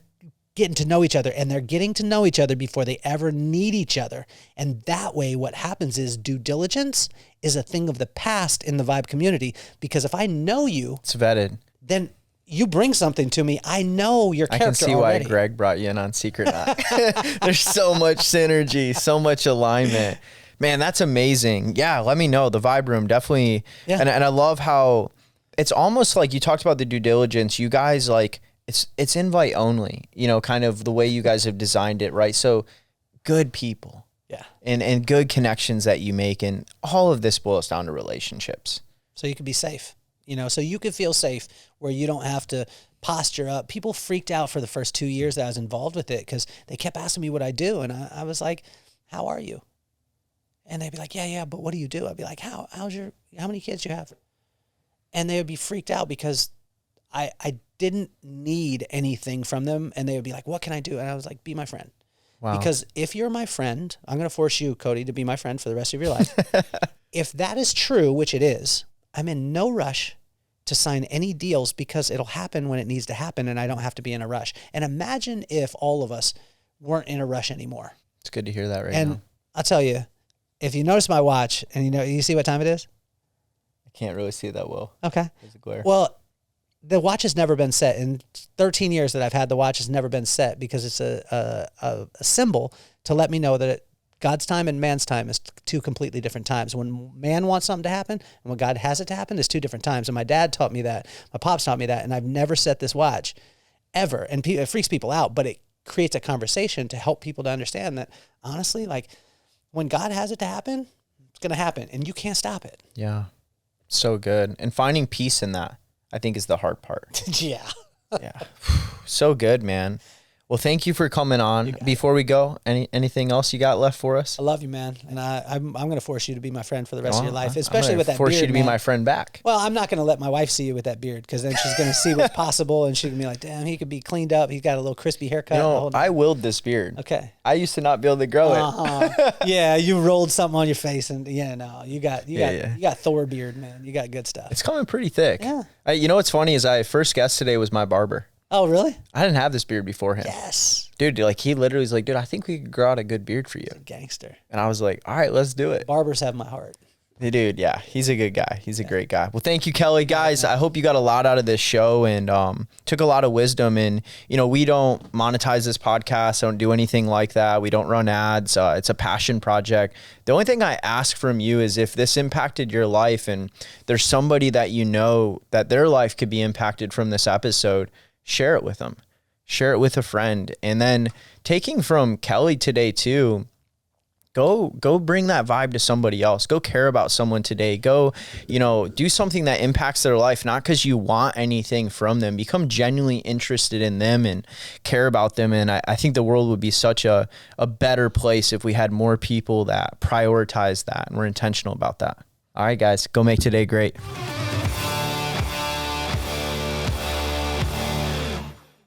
getting to know each other, and they're getting to know each other before they ever need each other. And that way what happens is due diligence is a thing of the past in the vibe community, because if I know you, It's vetted. then you bring something to me. I know your I character can see already. why Greg brought you in on Secret Knot. There's so much synergy, so much alignment. Man, that's amazing. Yeah, let me know. The vibe room, definitely. Yeah. And I love how it's almost like you talked about the due diligence. You guys, like, it's invite only, you know, kind of the way you guys have designed it, right? So good people. Yeah. And good connections that you make. And all of this boils down to relationships. So you can be safe, you know, so you can feel safe where you don't have to posture up. People freaked out for the first 2 years that I was involved with it because they kept asking me what I do. And I was like, how are you? And they'd be like, yeah, but what do you do? I'd be like, how many kids you have? And they would be freaked out because I didn't need anything from them. And they would be like, what can I do? And I was like, be my friend. Wow. Because if you're my friend, I'm going to force you, Cody, to be my friend for the rest of your life. If that is true, which it is, I'm in no rush to sign any deals because it'll happen when it needs to happen and I don't have to be in a rush. And imagine if all of us weren't in a rush anymore. It's good to hear that right And now. I'll tell you, if you notice my watch and you see what time it is? I can't really see that well. Okay. There's a glare. Well, the watch has never been set. In 13 years that I've had the watch has never been set because it's a symbol to let me know that God's time and man's time is two completely different times. When man wants something to happen and when God has it to happen is two different times. And my dad taught me that. My pops taught me that. And I've never set this watch ever. And it freaks people out, but it creates a conversation to help people to understand that, honestly, like, when God has it to happen, it's going to happen. And you can't stop it. Yeah. So good. And finding peace in that, I think, is the hard part. Yeah. Yeah. So good, man. Well, thank you for coming on. Before we go, anything else you got left for us? I love you, man. And I'm going to force you to be my friend for the rest of your life, I'm especially gonna with that force beard, you to be man. my friend back. Well, I'm not going to let my wife see you with that beard because then she's going to see what's possible and she's going to be like, damn, he could be cleaned up. He's got a little crispy haircut. You know, I willed this beard. Okay. I used to not be able to grow it. Yeah, you rolled something on your face and you got Thor beard, man. You got good stuff. It's coming pretty thick. Yeah. You know what's funny is first guest today was my barber. Oh, really? I didn't have this beard before him. Yes. Dude, like, he literally was like, dude, I think we could grow out a good beard for you. Gangster. And I was like, all right, let's do it. Barbers have my heart. Dude, yeah, he's a good guy. He's a great guy. Well, thank you, Kelly. Guys, I hope you got a lot out of this show and took a lot of wisdom. And, you know, we don't monetize this podcast. I don't do anything like that. We don't run ads. It's a passion project. The only thing I ask from you is if this impacted your life and there's somebody that you know that their life could be impacted from this episode, share it with them. Share it with a friend. And then taking from Kelly today too, go bring that vibe to somebody else. Go care about someone today. Go, you know, do something that impacts their life, not because you want anything from them. Become genuinely interested in them and care about them. And I think the world would be such a better place if we had more people that prioritize that and were intentional about that. All right, guys, go make today great.